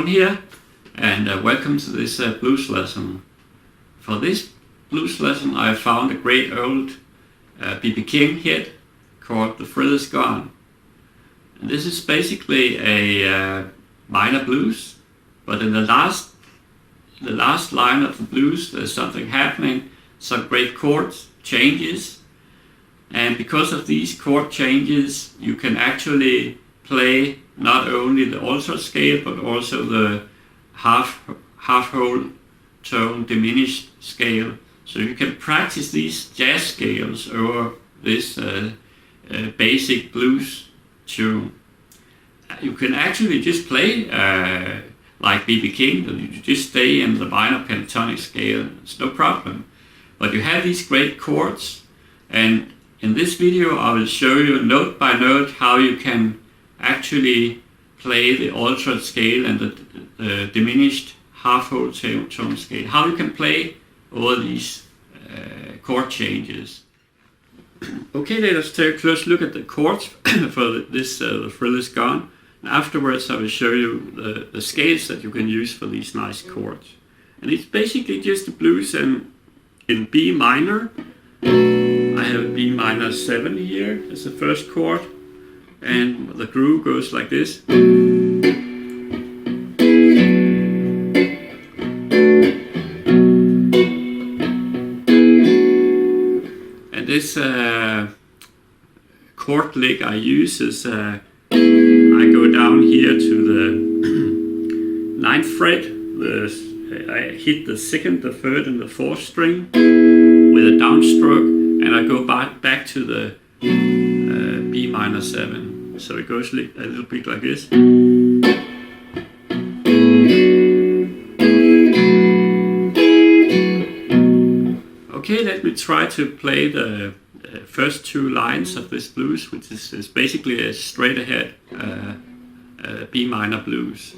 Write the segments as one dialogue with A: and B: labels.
A: Morten here, and welcome to this blues lesson. For this blues lesson I found a great old B.B. King hit called The Thrill Is Gone. And this is basically a minor blues, but in the last line of the blues there's something happening, some great chord changes, and because of these chord changes you can actually play not only the altered scale but also the half whole tone diminished scale. So you can practice these jazz scales over this basic blues tune. You can actually just play like B.B. King, you just stay in the minor pentatonic scale, it's no problem. But you have these great chords, and in this video I will show you note by note how you can actually play the altered scale and the diminished half whole tone scale, how you can play all these chord changes. Okay, let us take a close look at the chords for this The Thrill Is Gone. And afterwards I will show you the scales that you can use for these nice chords. And it's basically just the blues in B minor. I have a Bm7 here as the first chord, and the groove goes like this. And this chord lick I use is I go down here to the 9th fret, I hit the 2nd, the 3rd and the 4th string with a downstroke, and I go back to the Bm7. So it goes a little bit like this. Okay, let me try to play the first two lines of this blues, which is basically a straight ahead B minor blues.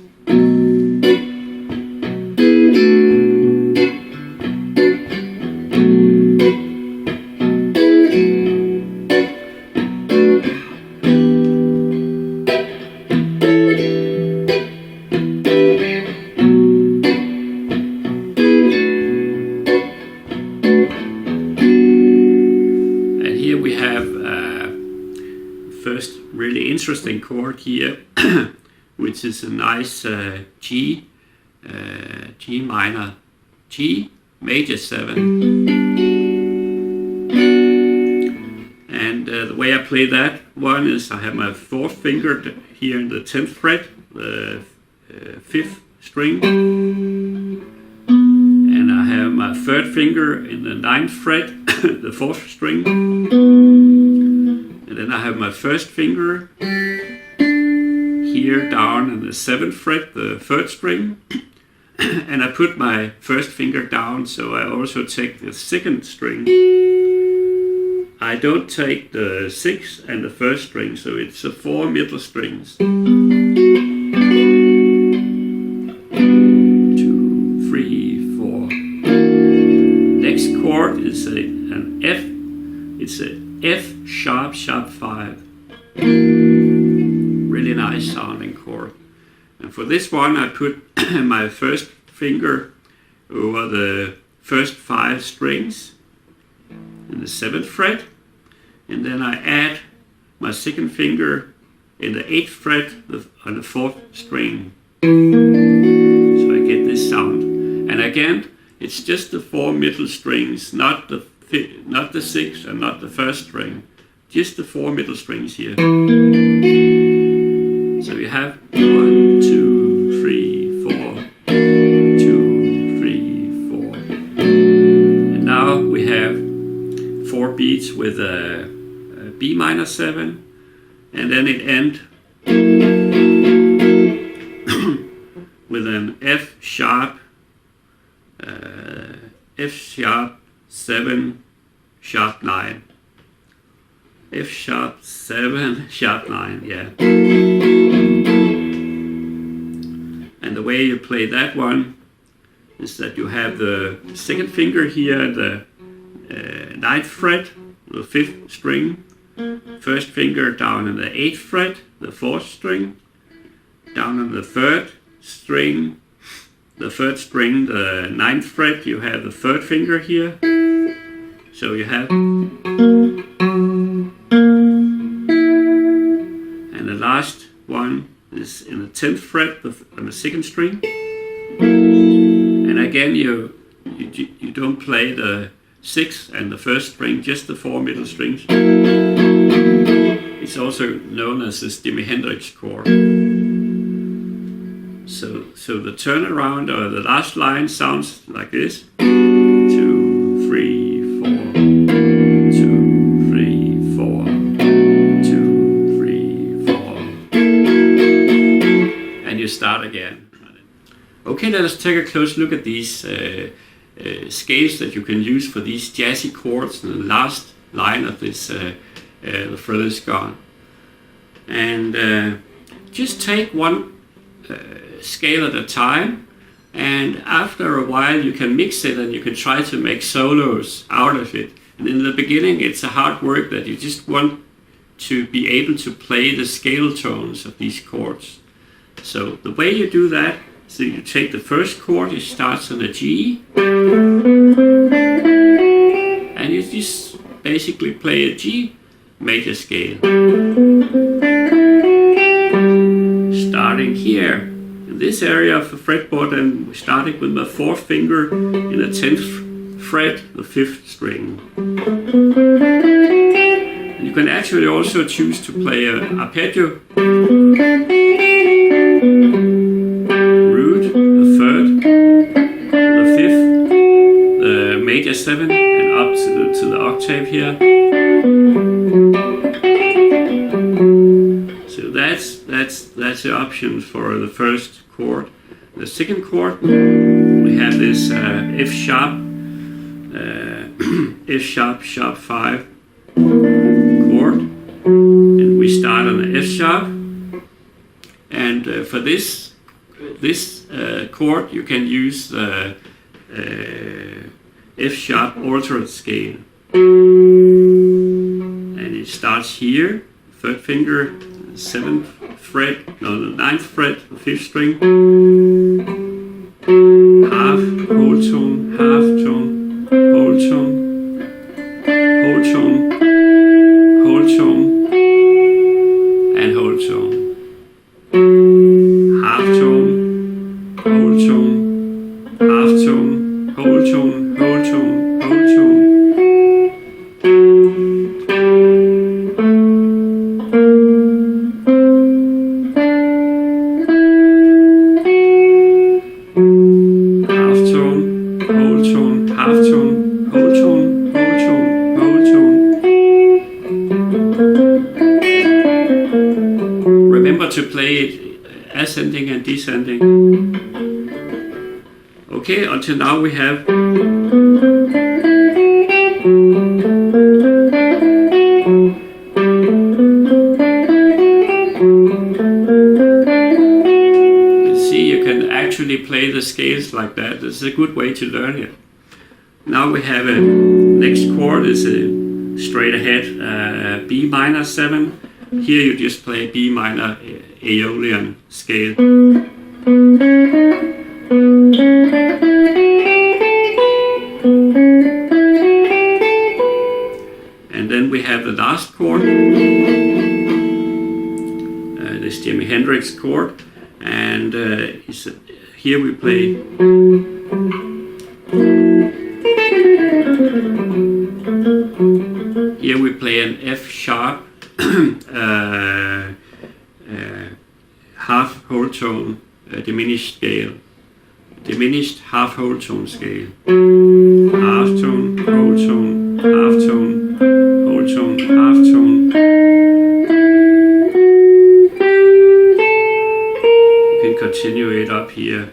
A: First really interesting chord here, which is a nice G minor, G major 7. And the way I play that one is I have my 4th finger here in the 10th fret, the 5th string, and I have my 3rd finger in the 9th fret, the 4th string. And then I have my 1st finger here down in the 7th fret, the 3rd string. And I put my 1st finger down, so I also take the 2nd string. I don't take the 6th and the 1st string, so it's the 4 middle strings. 2, 3, 4. Next chord is an F. It's a F sharp 5. Really nice sounding chord. And for this one I put my 1st finger over the first 5 strings in the 7th fret, and then I add my 2nd finger in the 8th fret on the 4th string. So I get this sound. And again, it's just the 4 middle strings, not the 6th and not the 1st string, just the 4 middle strings here. So you have 1, 2, 3, 4, 2, 3, 4. And now we have 4 beats with a Bm7, and then it ends with an F sharp 7 sharp 9. F sharp 7 sharp 9, yeah. And the way you play that one is that you have the 2nd finger here, the 9th fret, the 5th string, 1st finger down in the 8th fret, the 4th string, down on the 3rd, string, the third string, the 9th fret, you have the 3rd finger here. So you have, and the last one is in the 10th fret on the 2nd string. And again, you don't play the 6th and the 1st string, just the 4 middle strings. It's also known as this Jimi Hendrix chord. So the turnaround or the last line sounds like this: 2, 3, 4, 2, 3, 4, 2, 3, 4, and you start again. Okay, let us take a close look at these scales that you can use for these jazzy chords in the last line of this The Furthest Gone. And just take one scale at a time, and after a while you can mix it and you can try to make solos out of it. And in the beginning it's a hard work that you just want to be able to play the scale tones of these chords. So the way you do that, so you take the first chord, it starts on a G, and you just basically play a G major scale. Starting here in this area of the fretboard, and starting with my 4th finger in the 10th fret, the 5th string. And you can actually also choose to play an arpeggio. Root, the 3rd, the 5th, the major 7, and up to the octave here. So that's the option for the first chord. The second chord, we have this F sharp, F sharp, sharp 5 chord, and we start on the F sharp. And for this chord, you can use the F sharp altered scale, and it starts here, 3rd finger, 7th fret, no, the 9th fret, the 5th string, half, whole tone, half tone, whole tone, whole tone, whole tone, and whole tone, half tone, whole tone, half tone, whole tone, whole tone, whole tone. To play it ascending and descending. Okay, until now we have you see, you can actually play the scales like that. This is a good way to learn it. Now we have a next chord is a straight ahead Bm7. Here you just play B minor Aeolian scale. And then we have the last chord, this Jimi Hendrix chord, and here we play an F sharp half whole tone diminished scale, diminished half whole tone scale, half tone, whole tone, half tone, whole tone, half tone. You can continue it up here.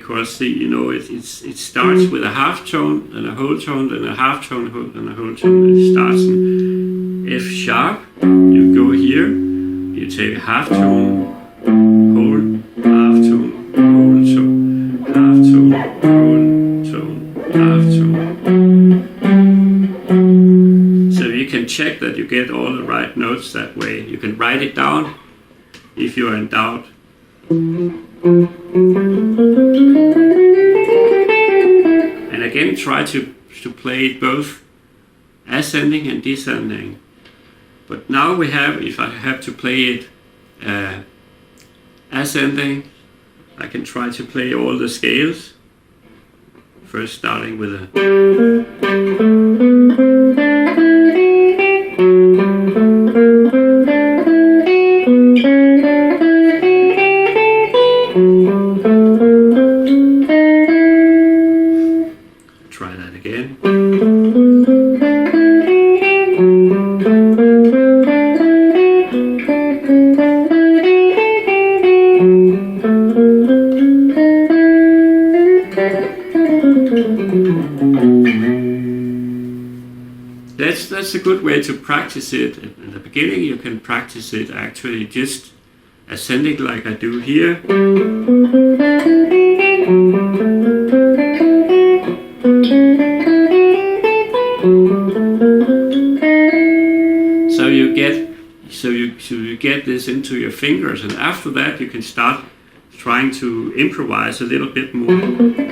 A: because see, you know, it starts with a half tone, then a whole tone, then a half tone, then a whole tone. It starts in F sharp. You go here, you take a half tone, whole, half tone, whole tone, half tone, whole tone, half tone. So you can check that you get all the right notes that way. You can write it down if you are in doubt. And again, try to play it both ascending and descending. But now we have, if I have to play it ascending, I can try to play all the scales. First starting with a try that again. That's a good way to practice it. In the beginning you can practice it actually just ascending like I do here. So you get this into your fingers, and after that you can start trying to improvise a little bit more.